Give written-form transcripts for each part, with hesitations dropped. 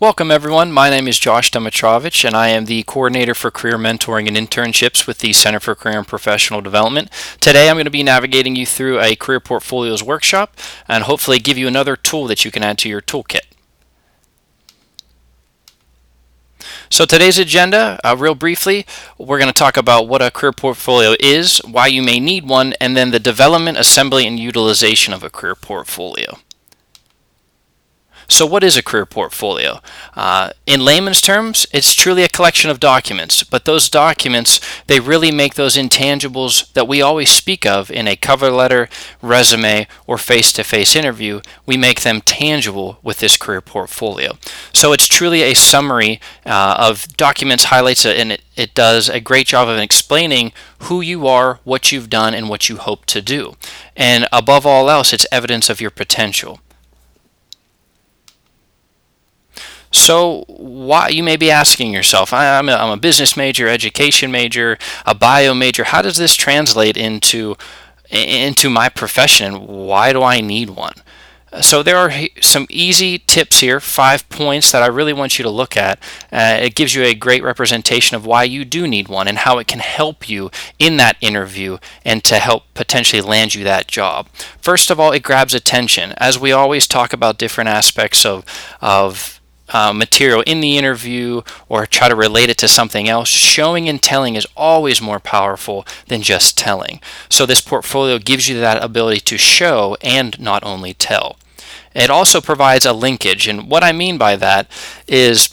Welcome everyone, my name is Josh Demetrovich and I am the Coordinator for Career Mentoring and Internships with the Center for Career and Professional Development. Today I'm going to be navigating you through a Career Portfolios workshop and hopefully give you another tool that you can add to your toolkit. So today's agenda, real briefly, we're going to talk about what a career portfolio is, why you may need one, and then the development, assembly, and utilization of a career portfolio. So what is a career portfolio? In layman's terms, it's truly a collection of documents, but those documents, they really make those intangibles that we always speak of in a cover letter, resume, or face-to-face interview. We make them tangible with this career portfolio. So it's truly a summary of documents, highlights, and it does a great job of explaining who you are, what you've done, and what you hope to do. And above all else, it's evidence of your potential. So why, you may be asking yourself, I'm a business major, education major, a bio major, how does this translate into my profession, and why do I need one? So there are some easy tips here, 5 points that I really want you to look at. It gives you a great representation of why you do need one and how it can help you in that interview and to help potentially land you that job. First of all, it grabs attention. As we always talk about different aspects of material in the interview or try to relate it to something else, showing and telling is always more powerful than just telling. So this portfolio gives you that ability to show and not only tell. It also provides a linkage, and what I mean by that is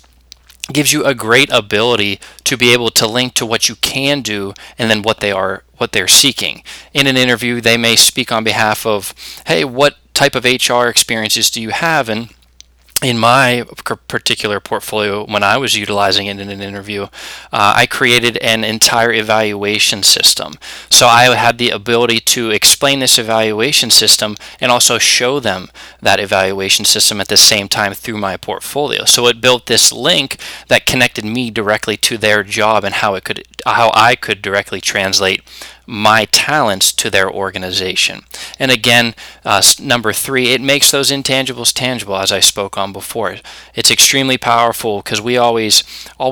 gives you a great ability to be able to link to what you can do and then what they're seeking. In an interview, they may speak on behalf of, hey, what type of HR experiences do you have? And in my particular portfolio, when I was utilizing it in an interview, I created an entire evaluation system. So I had the ability to explain this evaluation system and also show them that evaluation system at the same time through my portfolio. So it built this link that connected me directly to their job and how I could directly translate my talents to their organization. And again, number 3, it makes those intangibles tangible, as I spoke on before. It's extremely powerful because we always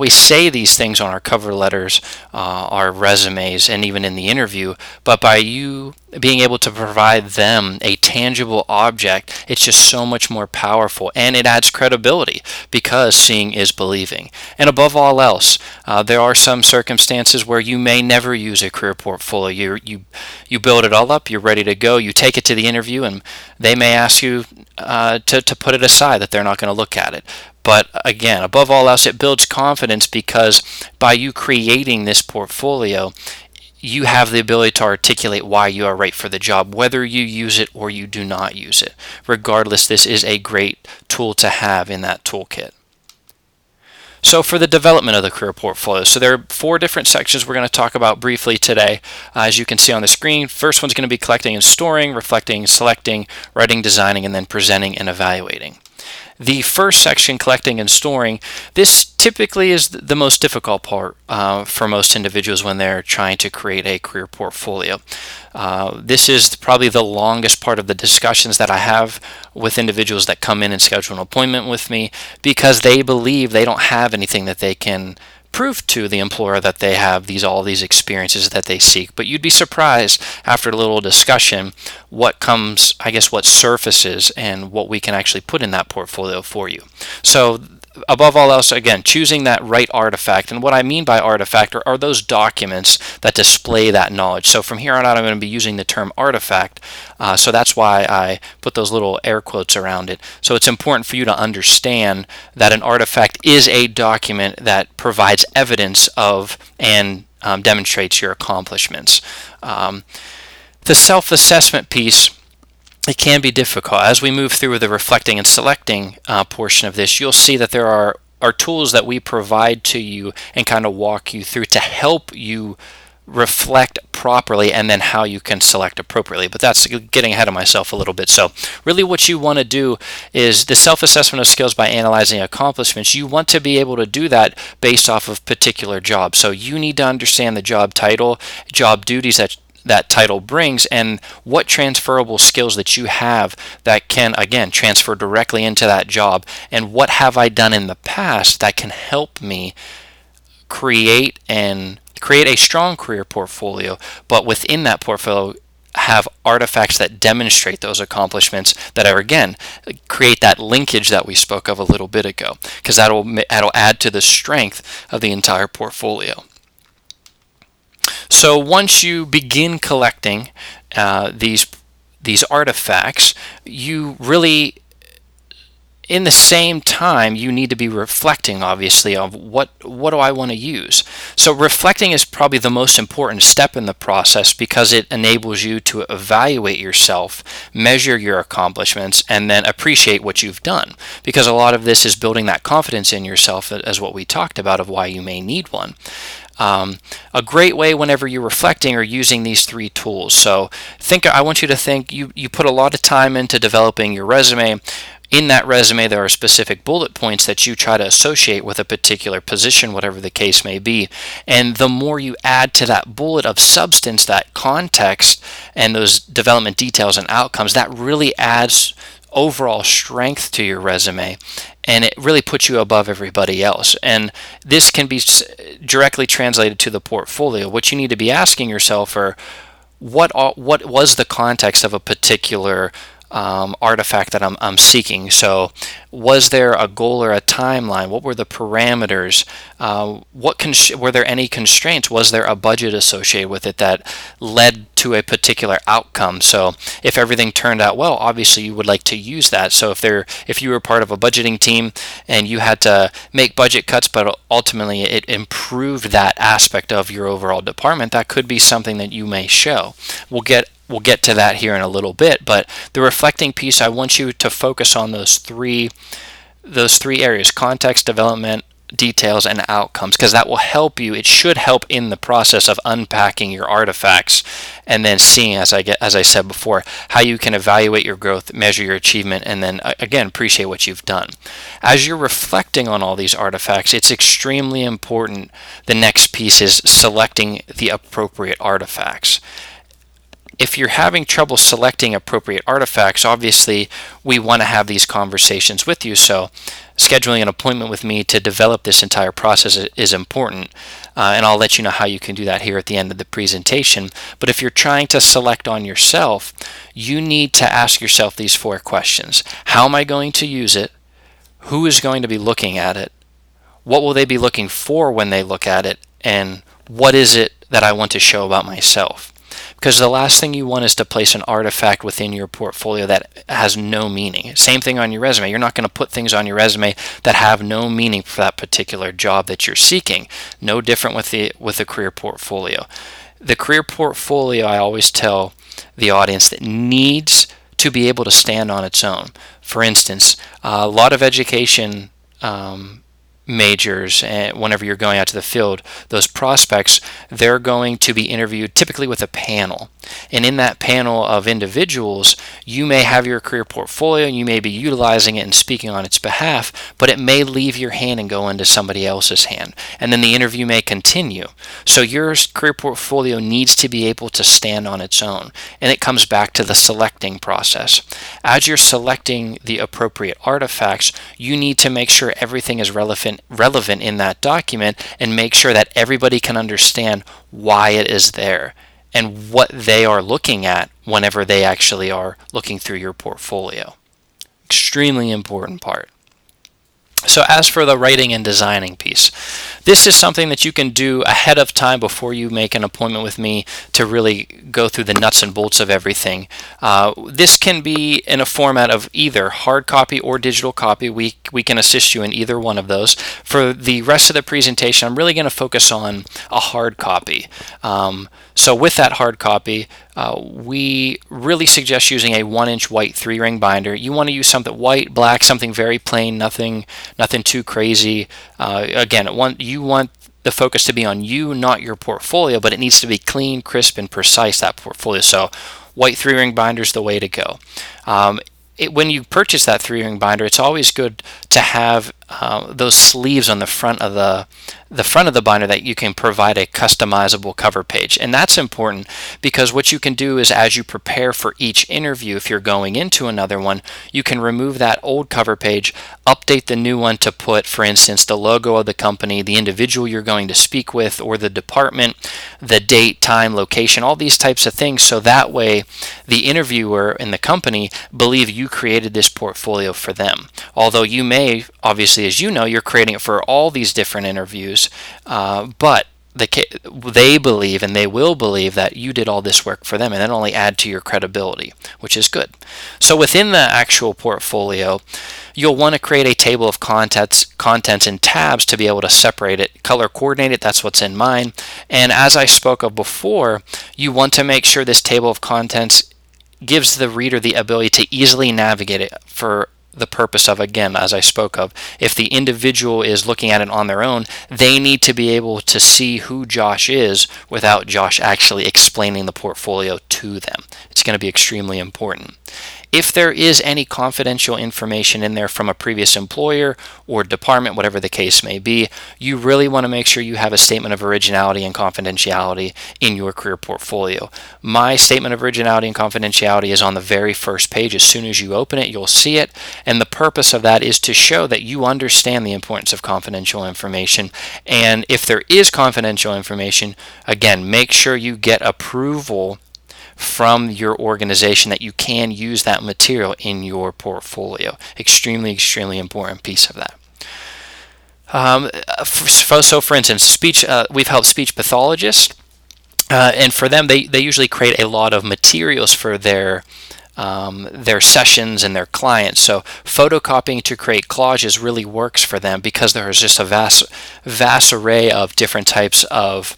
say these things on our cover letters, our resumes, and even in the interview, but by you being able to provide them a tangible object, it's just so much more powerful, and it adds credibility because seeing is believing. And above all else, there are some circumstances where you may never use a career portfolio. You build it all up, you're ready to go, you take it to the interview, and they may ask you to put it aside, that they're not going to look at it. But again, above all else, it builds confidence because by you creating this portfolio, you have the ability to articulate why you are right for the job, whether you use it or you do not use it. Regardless, this is a great tool to have in that toolkit. So for the development of the career portfolio, so there are 4 different sections we're going to talk about briefly today. As you can see on the screen, first one's going to be collecting and storing, reflecting, selecting, writing, designing, and then presenting and evaluating. The first section, collecting and storing, this typically is the most difficult part for most individuals when they're trying to create a career portfolio. This is probably the longest part of the discussions that I have with individuals that come in and schedule an appointment with me because they believe they don't have anything that they can prove to the employer that they have all these experiences that they seek. But you'd be surprised after a little discussion what surfaces and what we can actually put in that portfolio for you. So above all else, again, choosing that right artifact. And what I mean by artifact are those documents that display that knowledge. So from here on out, I'm going to be using the term artifact. So that's why I put those little air quotes around it. So it's important for you to understand that an artifact is a document that provides evidence of and demonstrates your accomplishments. The self-assessment piece, it can be difficult. As we move through the reflecting and selecting portion of this, you'll see that there are tools that we provide to you and kind of walk you through to help you reflect properly and then how you can select appropriately. But that's getting ahead of myself a little bit. So really what you want to do is the self-assessment of skills by analyzing accomplishments. You want to be able to do that based off of particular jobs. So you need to understand the job title, job duties that title brings, and what transferable skills that you have that can, again, transfer directly into that job, and what have I done in the past that can help me create a strong career portfolio, but within that portfolio have artifacts that demonstrate those accomplishments that are, again, create that linkage that we spoke of a little bit ago, because that'll add to the strength of the entire portfolio. So once you begin collecting these artifacts, you really, in the same time, you need to be reflecting, obviously, of what do I want to use. So reflecting is probably the most important step in the process, because it enables you to evaluate yourself, measure your accomplishments, and then appreciate what you've done. Because a lot of this is building that confidence in yourself, as what we talked about, of why you may need one. A great way whenever you're reflecting are using these 3 tools. So I want you to think you put a lot of time into developing your resume. In that resume, there are specific bullet points that you try to associate with a particular position, whatever the case may be. And the more you add to that bullet of substance, that context, and those development details and outcomes, that really adds overall strength to your resume, and it really puts you above everybody else. And this can be directly translated to the portfolio. What you need to be asking yourself are, what was the context of a particular artifact that I'm seeking? So was there a goal or a timeline? What were the parameters? Were there any constraints? Was there a budget associated with it that led to a particular outcome? So if everything turned out well, obviously you would like to use that. So if you were part of a budgeting team and you had to make budget cuts, but ultimately it improved that aspect of your overall department, that could be something that you may show. We'll get to that here in a little bit, but the reflecting piece, I want you to focus on those three areas: context, development, details, and outcomes, because that will help you. It should help in the process of unpacking your artifacts and then seeing, as I said before, how you can evaluate your growth, measure your achievement, and then again appreciate what you've done. As you're reflecting on all these artifacts, it's extremely important. The next piece is selecting the appropriate artifacts. If you're having trouble selecting appropriate artifacts, obviously we want to have these conversations with you. So scheduling an appointment with me to develop this entire process is important. And I'll let you know how you can do that here at the end of the presentation. But if you're trying to select on yourself, you need to ask yourself these 4 questions. How am I going to use it? Who is going to be looking at it? What will they be looking for when they look at it? And what is it that I want to show about myself? Because the last thing you want is to place an artifact within your portfolio that has no meaning. Same thing on your resume. You're not going to put things on your resume that have no meaning for that particular job that you're seeking. No different with the career portfolio. The career portfolio, I always tell the audience, that needs to be able to stand on its own. For instance, a lot of education majors, and whenever you're going out to the field, those prospects, they're going to be interviewed typically with a panel. And in that panel of individuals, you may have your career portfolio and you may be utilizing it and speaking on its behalf, but it may leave your hand and go into somebody else's hand. And then the interview may continue. So your career portfolio needs to be able to stand on its own. And it comes back to the selecting process. As you're selecting the appropriate artifacts, you need to make sure everything is relevant in that document, and make sure that everybody can understand why it is there and what they are looking at whenever they actually are looking through your portfolio. Extremely important part. So as for the writing and designing piece, this is something that you can do ahead of time before you make an appointment with me to really go through the nuts and bolts of everything. This can be in a format of either hard copy or digital copy. We can assist you in either one of those. For the rest of the presentation, I'm really going to focus on a hard copy. So with that hard copy, we really suggest using a 1-inch white 3-ring binder. You want to use something white, black, something very plain, nothing too crazy. Again, you want the focus to be on you, not your portfolio, but it needs to be clean, crisp, and precise, that portfolio. So white 3-ring binder is the way to go. When you purchase that 3-ring binder, it's always good to have those sleeves on the front of the binder that you can provide a customizable cover page. And that's important because what you can do is, as you prepare for each interview, if you're going into another one, you can remove that old cover page, update the new one to put, for instance, the logo of the company, the individual you're going to speak with, or the department, the date, time, location, all these types of things, so that way the interviewer and the company believe you created this portfolio for them. Although you may, obviously, as you know, you're creating it for all these different interviews, but they believe, and they will believe, that you did all this work for them, and that only add to your credibility, which is good. So within the actual portfolio, you'll want to create a table of contents and tabs to be able to separate it, color coordinate it. That's what's in mine. And as I spoke of before, you want to make sure this table of contents gives the reader the ability to easily navigate it for the purpose of, again, as I spoke of, if the individual is looking at it on their own, they need to be able to see who Josh is without Josh actually explaining the portfolio to them. It's going to be extremely important. If there is any confidential information in there from a previous employer or department, whatever the case may be, you really want to make sure you have a statement of originality and confidentiality in your career portfolio. My statement of originality and confidentiality is on the very first page. As soon as you open it, you'll see it. And the purpose of that is to show that you understand the importance of confidential information. And if there is confidential information, again, make sure you get approval from your organization that you can use that material in your portfolio. Extremely, extremely important piece of that. So for instance, we've helped speech pathologists, and for them, they usually create a lot of materials for their sessions and their clients. So photocopying to create collages really works for them because there's just a vast array of different types of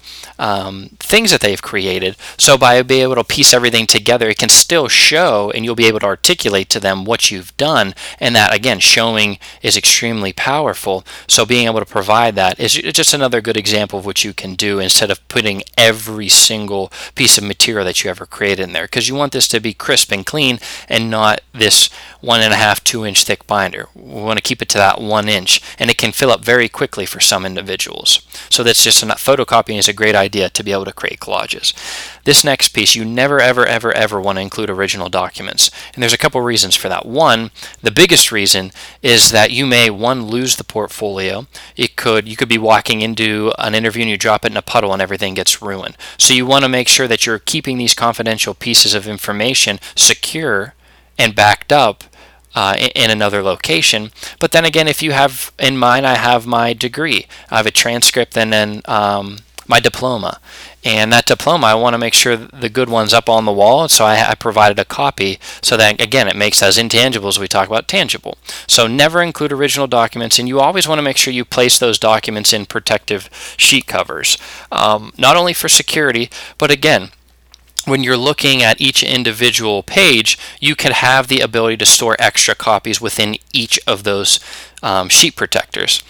things that they've created. So by being able to piece everything together, it can still show, and you'll be able to articulate to them what you've done. And that, again, showing is extremely powerful. So being able to provide that is just another good example of what you can do instead of putting every single piece of material that you ever created in there, because you want this to be crisp and clean and not this 1.5, 2 inch thick binder. We want to keep it to that 1 inch, and it can fill up very quickly for some individuals. So that's just photocopying is a great idea to be able to create collages. This next piece, you never ever want to include original documents, and there's a couple reasons for that. One, the biggest reason is that you may lose the portfolio. You could be walking into an interview and you drop it in a puddle and everything gets ruined. So you want to make sure that you're keeping these confidential pieces of information secure and backed up in another location. But then again, if you have in mind, I have my degree, I have a transcript, and then my diploma. And that diploma, I want to make sure the good one's up on the wall, so I provided a copy so that, again, it makes those intangibles we talk about tangible. So never include original documents, and you always want to make sure you place those documents in protective sheet covers, not only for security, but again, when you're looking at each individual page, you can have the ability to store extra copies within each of those sheet protectors.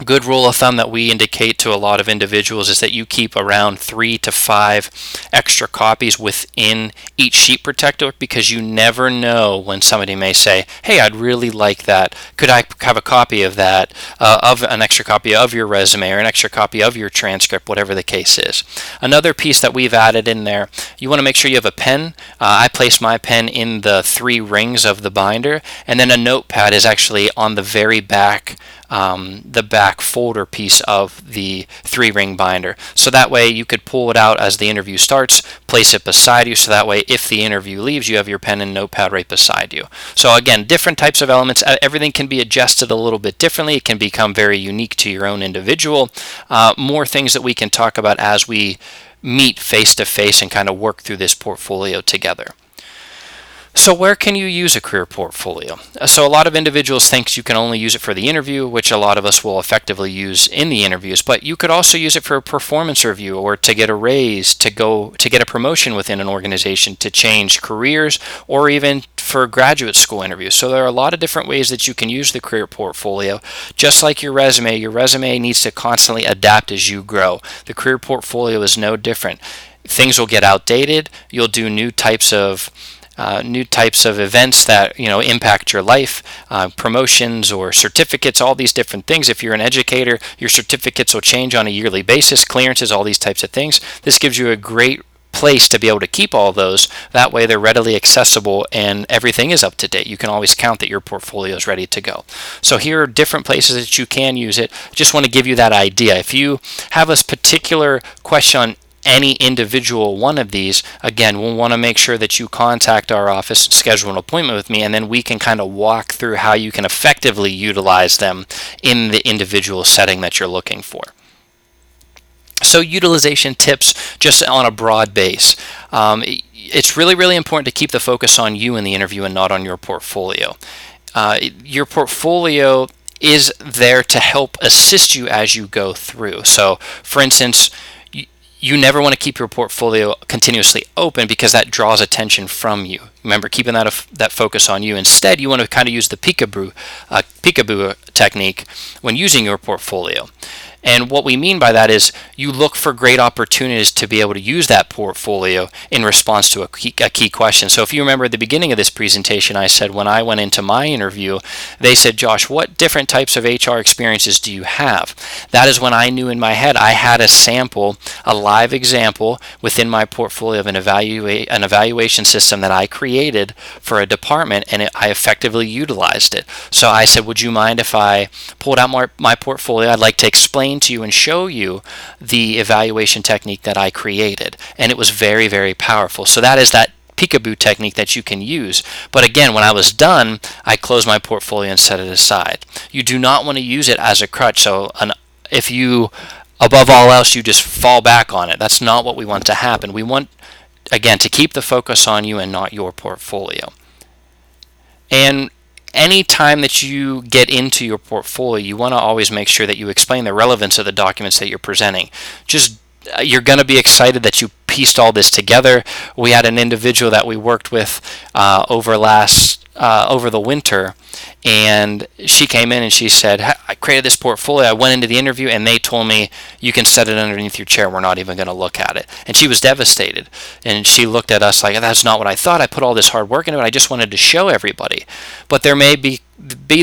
Good rule of thumb that we indicate to a lot of individuals is that you keep around 3 to 5 extra copies within each sheet protector, because you never know when somebody may say, hey, I'd really like that. Could I have a copy of that, of an extra copy of your resume or an extra copy of your transcript, whatever the case is. Another piece that we've added in there, you want to make sure you have a pen. I place my pen in the 3 rings of the binder, and then a notepad is actually on the very back, the back folder piece of the 3-ring binder. So that way you could pull it out as the interview starts, place it beside you, so that way if the interview leaves, you have your pen and notepad right beside you. So again, different types of elements. Everything can be adjusted a little bit differently. It can become very unique to your own individual. More things that we can talk about as we meet face to face and kind of work through this portfolio together. So where can you use a career portfolio? So a lot of individuals think you can only use it for the interview, which a lot of us will effectively use in the interviews, but you could also use it for a performance review, or to get a raise, to get a promotion within an organization, to change careers, or even for graduate school interviews. So there are a lot of different ways that you can use the career portfolio. Just like your resume needs to constantly adapt as you grow. The career portfolio is no different. Things will get outdated. You'll do new types of new types of events that impact your life, promotions or certificates, all these different things. If you're an educator, your certificates will change on a yearly basis, clearances, all these types of things. This gives you a great place to be able to keep all those. That way they're readily accessible and everything is up to date. You can always count that your portfolio is ready to go. So here are different places that you can use it. Just want to give you that idea. If you have a particular question on any individual one of these, again, we'll want to make sure that you contact our office, schedule an appointment with me, and then we can kind of walk through how you can effectively utilize them in the individual setting that you're looking for. So utilization tips just on a broad base. It's really, really important to keep the focus on you in the interview and not on your portfolio. Your portfolio is there to help assist you as you go through. So, for instance, you never want to keep your portfolio continuously open because that draws attention from you. Remember, keeping that focus on you. Instead, you want to kind of use the peekaboo technique when using your portfolio. And what we mean by that is you look for great opportunities to be able to use that portfolio in response to a key question. So if you remember at the beginning of this presentation, I said when I went into my interview, they said, Josh, what different types of HR experiences do you have? That is when I knew in my head I had a sample, a live example within my portfolio of an evaluation system that I created for a department, and I effectively utilized it. So I said, would you mind if I pulled out my portfolio? I'd like to explain to you and show you the evaluation technique that I created. And it was very, very powerful. So that is that peekaboo technique that you can use. But again, when I was done, I closed my portfolio and set it aside. You do not want to use it as a crutch. So if you, above all else, you just fall back on it, that's not what we want to happen. We want, again, to keep the focus on you and not your portfolio. And any time that you get into your portfolio, you want to always make sure that you explain the relevance of the documents that you're presenting. You're going to be excited that you pieced all this together. We had an individual that we worked with over the winter, and she came in and she said, I created this portfolio, I went into the interview, and they told me you can set it underneath your chair, we're not even going to look at it. And she was devastated, and she looked at us like, that's not what I thought, I put all this hard work into it, I just wanted to show everybody. But there may be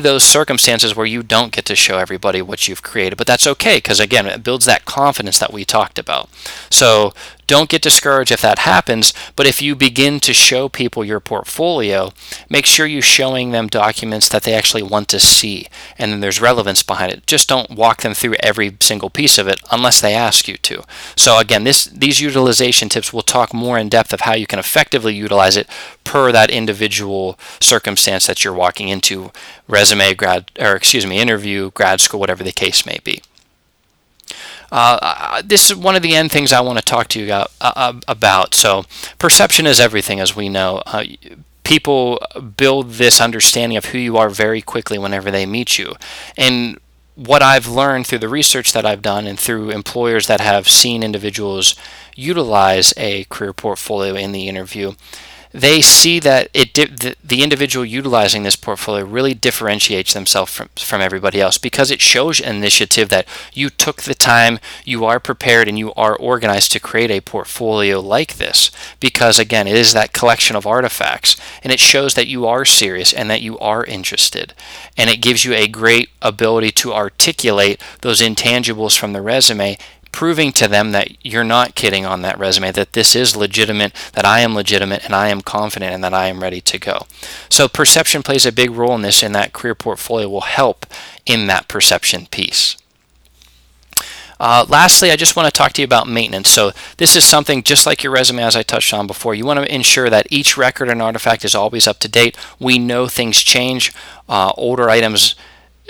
those circumstances where you don't get to show everybody what you've created, but that's okay, because again, it builds that confidence that we talked about. So don't get discouraged if that happens, but if you begin to show people your portfolio, make sure you're showing them documents that they actually want to see, and then there's relevance behind it. Just don't walk them through every single piece of it unless they ask you to. So again, these utilization tips will talk more in depth of how you can effectively utilize it per that individual circumstance that you're walking into, interview, grad school, whatever the case may be. This is one of the end things I want to talk to you about. So perception is everything, as we know. People build this understanding of who you are very quickly whenever they meet you. And what I've learned through the research that I've done and through employers that have seen individuals utilize a career portfolio in the interview, they see that the individual utilizing this portfolio really differentiates themselves from everybody else, because it shows initiative, that you took the time, you are prepared, and you are organized to create a portfolio like this. Because again, it is that collection of artifacts, and it shows that you are serious and that you are interested. And it gives you a great ability to articulate those intangibles from the resume, proving to them that you're not kidding on that resume, that this is legitimate, that I am legitimate, and I am confident, and that I am ready to go. So perception plays a big role in this, and that career portfolio will help in that perception piece. Lastly, I just want to talk to you about maintenance. So this is something just like your resume, as I touched on before. You want to ensure that each record and artifact is always up to date. We know things change. Older items,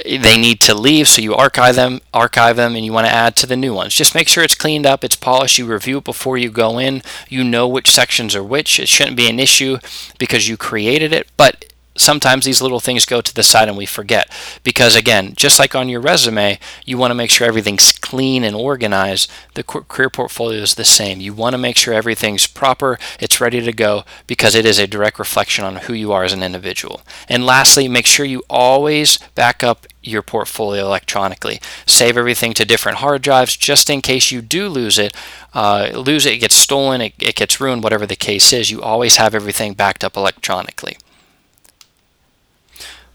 they need to leave, so you archive them, and you want to add to the new ones. Just make sure it's cleaned up, it's polished, you review it before you go in, you know which sections are which. It shouldn't be an issue because you created it, but sometimes these little things go to the side and we forget, because again, just like on your resume, you want to make sure everything's clean and organized. The career portfolio is the same. You want to make sure everything's proper, it's ready to go, because it is a direct reflection on who you are as an individual. And lastly, make sure you always back up your portfolio electronically. Save everything to different hard drives just in case you do lose it. It gets stolen, it gets ruined, whatever the case is. You always have everything backed up electronically.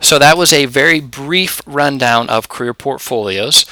So that was a very brief rundown of career portfolios.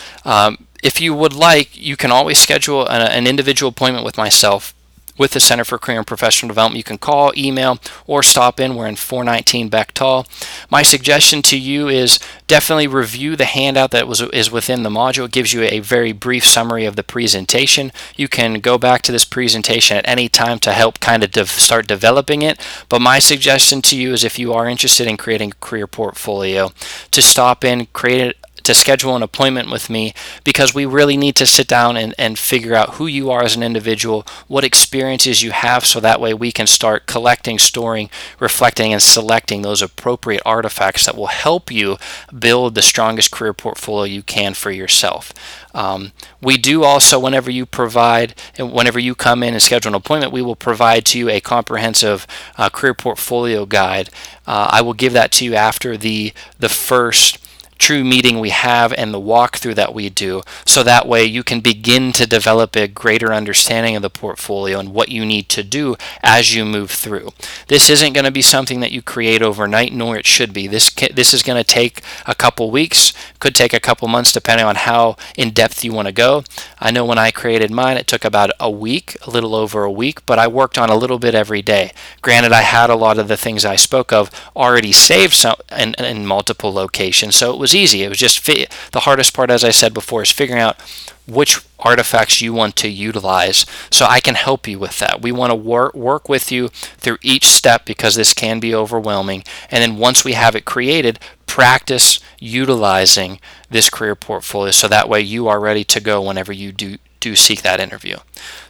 If you would like, you can always schedule an individual appointment with myself with the Center for Career and Professional Development. You can call, email, or stop in. We're in 419 Bechtel. My suggestion to you is definitely review the handout that is within the module. It gives you a very brief summary of the presentation. You can go back to this presentation at any time to help kind of start developing it. But my suggestion to you is, if you are interested in creating a career portfolio, to stop in, create it, to schedule an appointment with me, because we really need to sit down and figure out who you are as an individual, what experiences you have, so that way we can start collecting, storing, reflecting, and selecting those appropriate artifacts that will help you build the strongest career portfolio you can for yourself. We do also, whenever you come in and schedule an appointment, we will provide to you a comprehensive career portfolio guide. I will give that to you after the first true meeting we have and the walkthrough that we do, so that way you can begin to develop a greater understanding of the portfolio and what you need to do as you move through. This isn't going to be something that you create overnight, nor it should be. This is going to take a couple weeks, could take a couple months, depending on how in depth you want to go. I know when I created mine, it took about a week, a little over a week, but I worked on a little bit every day. Granted, I had a lot of the things I spoke of already saved in multiple locations, so it was easy. It was just the hardest part, as I said before, is figuring out which artifacts you want to utilize, so I can help you with that. We want to work with you through each step, because this can be overwhelming. And then once we have it created, practice utilizing this career portfolio, so that way you are ready to go whenever you do seek that interview.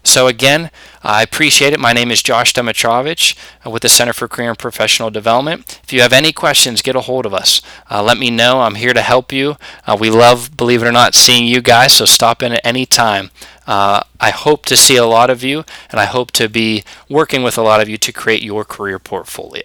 So again, I appreciate it. My name is Josh Demetrovich with the Center for Career and Professional Development. If you have any questions, get a hold of us. Let me know. I'm here to help you. We love, believe it or not, seeing you guys, so stop in at any time. I hope to see a lot of you, and I hope to be working with a lot of you to create your career portfolio.